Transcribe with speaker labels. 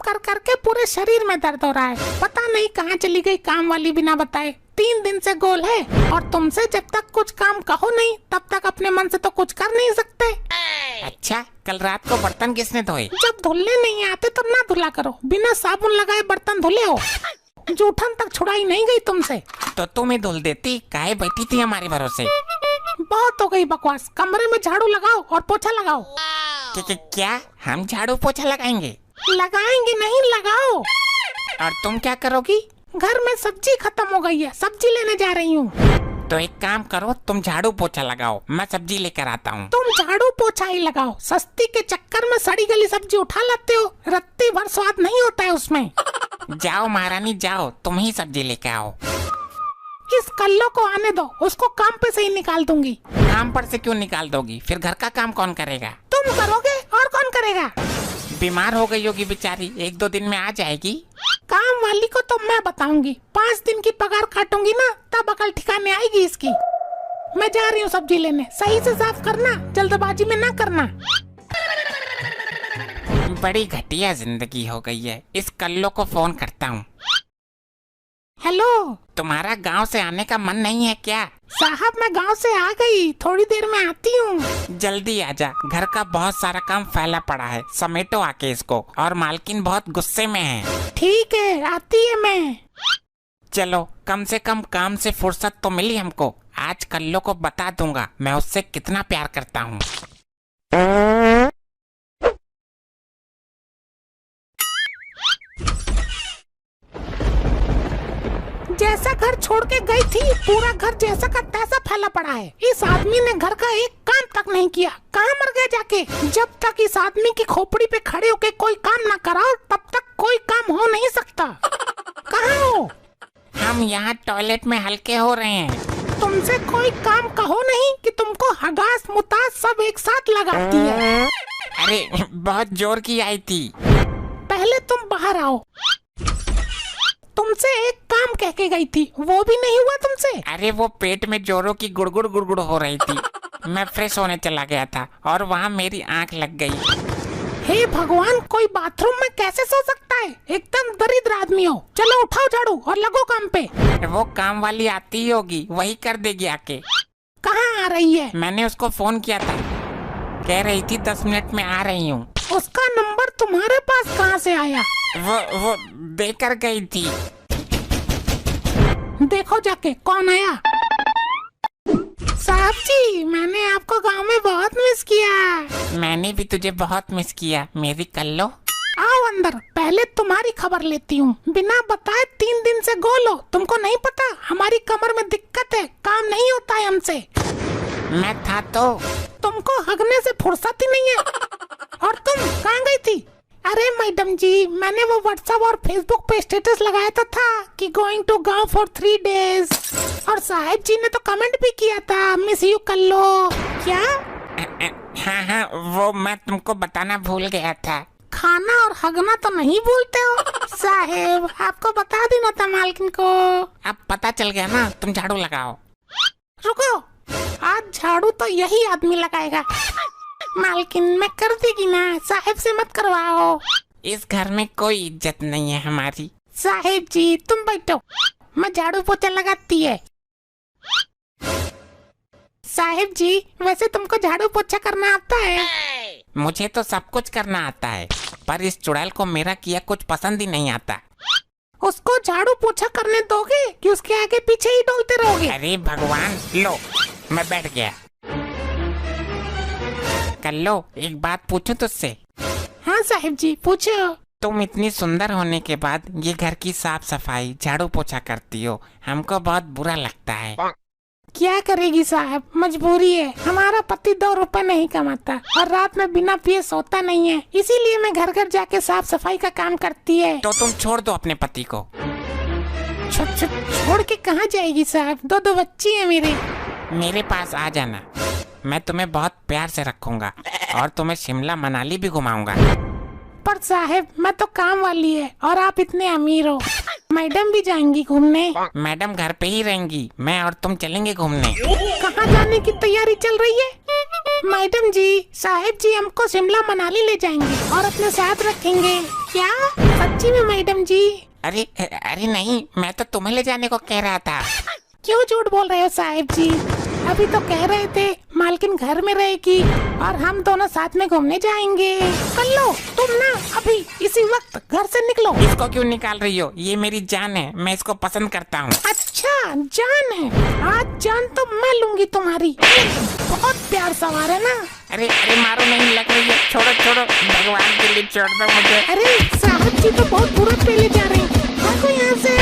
Speaker 1: कर करके पूरे शरीर में दर्द हो रहा है। पता नहीं कहाँ चली गई काम वाली बिना बताए। 3 दिन से गोल है और तुमसे जब तक कुछ काम कहो नहीं तब तक अपने मन से तो कुछ कर नहीं सकते।
Speaker 2: अच्छा, कल रात को बर्तन किसने धोए?
Speaker 1: जब धुलने नहीं आते तो ना धुला करो। बिना साबुन लगाए बर्तन धुले हो। जूठन तक छुड़ाई नहीं गई तुमसे।
Speaker 2: तो तुम ही धुल देती, काहे बैठी थी हमारे भरोसे?
Speaker 1: बहुत हो गई बकवास। कमरे में झाड़ू लगाओ और पोछा लगाओ।
Speaker 2: क्या हम झाड़ू पोछा लगाएंगे?
Speaker 1: लगाएंगे नहीं, लगाओ।
Speaker 2: और तुम क्या करोगी?
Speaker 1: घर में सब्जी खत्म हो गई है, सब्जी लेने जा रही हूँ।
Speaker 2: तो एक काम करो, तुम झाड़ू पोछा लगाओ, मैं सब्जी लेकर आता हूँ।
Speaker 1: तुम झाड़ू पोछा ही लगाओ। सस्ती के चक्कर में सड़ी गली सब्जी उठा लाते हो। रत्ती भर स्वाद नहीं होता है उसमें।
Speaker 2: जाओ महारानी जाओ, तुम ही सब्जी लेकर आओ।
Speaker 1: इस कल्लो को आने दो, उसको काम पे से ही निकाल दूंगी।
Speaker 2: काम पर से क्यों निकाल दोगी? फिर घर का काम कौन करेगा?
Speaker 1: तुम करोगे और कौन करेगा?
Speaker 2: बीमार हो गई होगी बेचारी, 1-2 दिन में आ जाएगी।
Speaker 1: काम वाली को तो मैं बताऊंगी। 5 दिन की पगार काटूंगी ना, तब अकल ठिकाने आएगी इसकी। मैं जा रही हूँ सब्जी लेने। सही से साफ करना, जल्दबाजी में ना करना।
Speaker 2: बड़ी घटिया जिंदगी हो गई है। इस कल्लो को फोन करता हूँ।
Speaker 1: हेलो,
Speaker 2: तुम्हारा गांव से आने का मन नहीं है क्या?
Speaker 1: साहब मैं गांव से आ गई, थोड़ी देर में आती हूँ।
Speaker 2: जल्दी आजा, घर का बहुत सारा काम फैला पड़ा है, समेटो आके इसको। और मालकिन बहुत गुस्से में है।
Speaker 1: ठीक है, आती है मैं।
Speaker 2: चलो, कम से कम काम से फुर्सत तो मिली हमको। आज कल्लो को बता दूंगा मैं उससे कितना प्यार करता हूँ।
Speaker 1: जैसा घर छोड़ के गई थी, पूरा घर जैसा का तैसा फैला पड़ा है। इस आदमी ने घर का एक काम तक नहीं किया। कहाँ मर गया जाके? जब तक इस आदमी की खोपड़ी पे खड़े होके कोई काम ना कराओ तब तक कोई काम हो नहीं सकता। कहाँ हो?
Speaker 2: हम यहाँ टॉयलेट में हल्के हो रहे हैं।
Speaker 1: तुमसे कोई काम कहो नहीं कि तुमको हगास मुतास सब एक साथ लगाती है।
Speaker 2: अरे बहुत जोर की आई थी।
Speaker 1: पहले तुम बाहर आओ। तुमसे एक काम कह के गई थी, वो भी नहीं हुआ तुमसे।
Speaker 2: अरे वो पेट में जोरों की गुड़गुड़ गुड़गुड़ हो रही थी। मैं फ्रेश होने चला गया था और वहाँ मेरी आंख लग गई।
Speaker 1: हे भगवान, कोई बाथरूम में कैसे सो सकता है? एकदम दरिद्र आदमी हो। चलो उठाओ झाड़ू और लगो काम पे।
Speaker 2: वो काम वाली आती ही होगी, वही कर देगी आके।
Speaker 1: कहाँ आ रही है?
Speaker 2: मैंने उसको फोन किया था, कह रही थी 10 मिनट में आ रही हूँ।
Speaker 1: उसका नंबर तुम्हारे पास कहाँ से आया?
Speaker 2: वो देकर गई थी।
Speaker 1: देखो जाके कौन आया। साहब जी, मैंने आपको गांव में बहुत मिस किया।
Speaker 2: मैंने भी तुझे बहुत मिस किया मेरी कल्लो।
Speaker 1: आओ अंदर, पहले तुम्हारी खबर लेती हूँ। बिना बताए 3 दिन से गोल हो। तुमको नहीं पता हमारी कमर में दिक्कत है, काम नहीं होता है हमसे।
Speaker 2: मैं था तो।
Speaker 1: तुमको हगने से फुर्सत ही नहीं है। और तुम कहाँ गई थी? अरे मैडम जी, मैंने वो व्हाट्सएप और फेसबुक पे स्टेटस लगाया तो था कि गोइंग टू गांव फॉर 3 डेज। और साहब जी ने तो कमेंट भी किया था, मिस यू कल्लो। क्या?
Speaker 2: हाँ, वो मैं तुमको बताना भूल गया था।
Speaker 1: खाना और हगना तो नहीं भूलते हो साहेब, आपको बता देना था मालकिन को।
Speaker 2: अब पता चल गया ना, तुम झाड़ू लगाओ।
Speaker 1: रुको, आज झाड़ू तो यही आदमी लगाएगा। मालकिन मैं कर देगी ना, साहेब से मत करवाओ।
Speaker 2: इस घर में कोई इज्जत नहीं है हमारी।
Speaker 1: साहेब जी तुम बैठो, मैं झाड़ू पोछा लगाती है। साहेब जी, वैसे तुमको झाड़ू पोछा करना आता है?
Speaker 2: मुझे तो सब कुछ करना आता है, पर इस चुड़ैल को मेरा किया कुछ पसंद ही नहीं आता।
Speaker 1: उसको झाड़ू पोछा करने दोगे कि उसके आगे पीछे ही डोलते रहोगे?
Speaker 2: अरे भगवान, लो मैं बैठ गया। कल्लो, एक बात पूछूं तुझसे?
Speaker 1: हाँ साहिब जी पूछो।
Speaker 2: तुम इतनी सुंदर होने के बाद ये घर की साफ सफाई झाड़ू पोछा करती हो, हमको बहुत बुरा लगता है।
Speaker 1: क्या करेगी साहब, मजबूरी है। हमारा पति 2 रुपए नहीं कमाता और रात में बिना पिए सोता नहीं है, इसीलिए मैं घर घर जाके साफ सफाई का काम करती है।
Speaker 2: तो तुम छोड़ दो अपने पति को।
Speaker 1: छोड़ के कहाँ जाएगी साहब, 2 बच्ची है मेरे।
Speaker 2: मेरे पास आ जाना, मैं तुम्हें बहुत प्यार से रखूंगा और तुम्हें शिमला मनाली भी घुमाऊंगा।
Speaker 1: पर साहब मैं तो काम वाली है और आप इतने अमीर हो। मैडम भी जाएंगी घूमने?
Speaker 2: मैडम घर पे ही रहेंगी, मैं और तुम चलेंगे घूमने।
Speaker 1: कहाँ जाने की तैयारी चल रही है? मैडम जी, साहिब जी हमको शिमला मनाली ले जाएंगे और अपने साथ रखेंगे। क्या सच्ची में मैडम जी?
Speaker 2: अरे अरे नहीं, मैं तो तुम्हें ले जाने को कह रहा था।
Speaker 1: क्यों झूठ बोल रहे हो साहिब जी? अभी तो कह रहे थे मालकिन घर में रहेगी और हम दोनों साथ में घूमने जाएंगे। कर लो तुम ना, अभी इसी वक्त घर से निकलो।
Speaker 2: इसको क्यों निकाल रही हो? ये मेरी जान है, मैं इसको पसंद करता हूँ।
Speaker 1: अच्छा जान है, आज जान तो मैं लूंगी तुम्हारी। बहुत प्यार सवार है ना।
Speaker 2: अरे अरे मारो नहीं, लग रही है। छोड़ो छोड़ो, भगवान के लिए छोड़ दो मुझे।
Speaker 1: अरे साहब जी तो बहुत बुरा पेले जा रहे हैं। देखो यहाँ से।